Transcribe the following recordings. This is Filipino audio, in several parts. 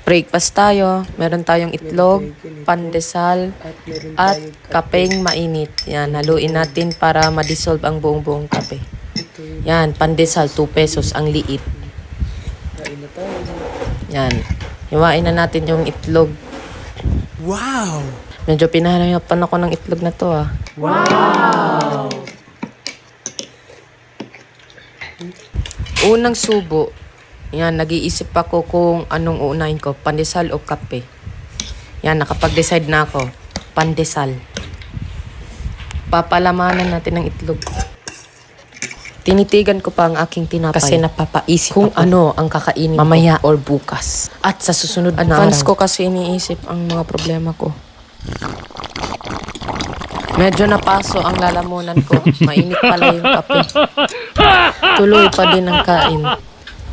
Breakfast tayo. Meron tayong itlog, pandesal, at kapeng mainit. Yan, haluin natin para ma-dissolve ang buong kape. Yan, pandesal, 2 pesos ang liit. Yan. Hiwain na natin yung itlog. Wow! Medyo pinahanapan ako ng itlog na to ah. Wow! Unang subo. Yan, nag-iisip ako kung anong uunahin ko, pandesal o kape. Yan, nakapag-decide na ako. Pandesal. Papalamanan natin ng itlog. Tinitigan ko pa ang aking tinapay. Kasi napapaisip kung ano ang kakainin mamaya or bukas. At sa susunod na advance ko kasi iniisip ang mga problema ko. Medyo napaso ang lalamunan ko. Mainit pala yung kape. Tuloy pa din ang kain.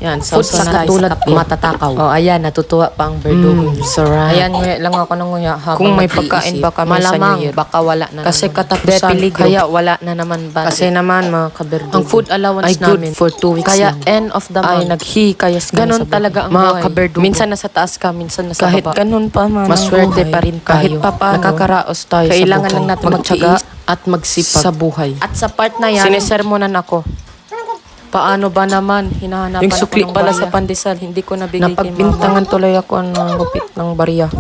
Yan, food na tulad matatakaw. Oh, ayan, natutuwa pa ang berdugo. Sarap. Ayan, nguya lang ako ng nguya habang kung may pagkain ba kami sa New Year, baka wala na kasi naman. Kasi katapusan, kaya wala na naman ba? Kasi naman, mga kaberdugo, ang food allowance ay namin for 2 weeks kaya lang. End of the month, ay naghihikayas ganun talaga ang mga kaberdugo. Minsan nasa taas ka, minsan nasa kahit baba. Kahit ganun pa, man. Maswerte pa rin tayo. Kahit pa paano, nakakaraos tayo kailangan sa buhay. Lang natin magtiyaga at magsipag sa buhay. At sa part na yan, sinisermonan ako. Paano ba naman? Hinahanapan yung sukli pala sa pandesal. Hindi ko nabigay kay mama. Napagbintangan tuloy ako ng gupit ng barya.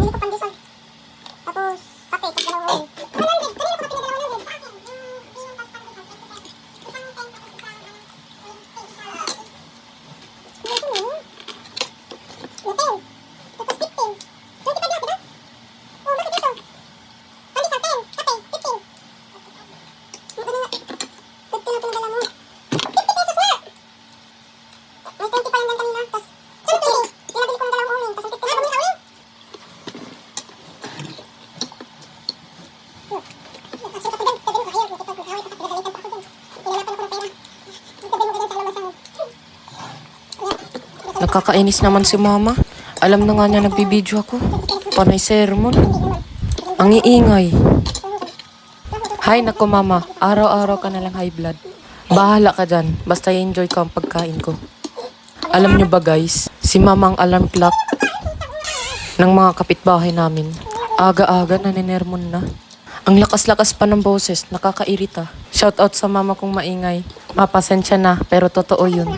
Nakakainis naman si mama. Alam na nga niya nagbibideo ako. Panay sermon. Ang iingay. Hay nako mama, araw-araw ka na lang high blood. Bahala ka dyan, basta enjoy ko ang pagkain ko. Alam nyo ba guys, si mama ang alarm clock ng mga kapitbahay namin. Aga-aga naninermon na. Ang lakas-lakas pa ng boses, nakakairita. Shoutout sa mama kong maingay. Mapasensya na, pero totoo yun.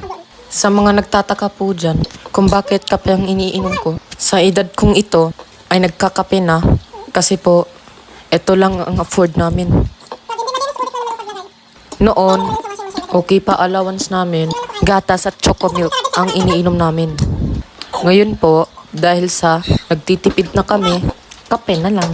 Sa mga nagtataka po dyan, kung bakit kape ang iniinom ko, sa edad kong ito, ay nagkakape na. Kasi po, ito lang ang afford namin. Noon, okay pa allowance namin, gatas at choco milk ang iniinom namin. Ngayon po, dahil sa nagtitipid na kami, kape na lang.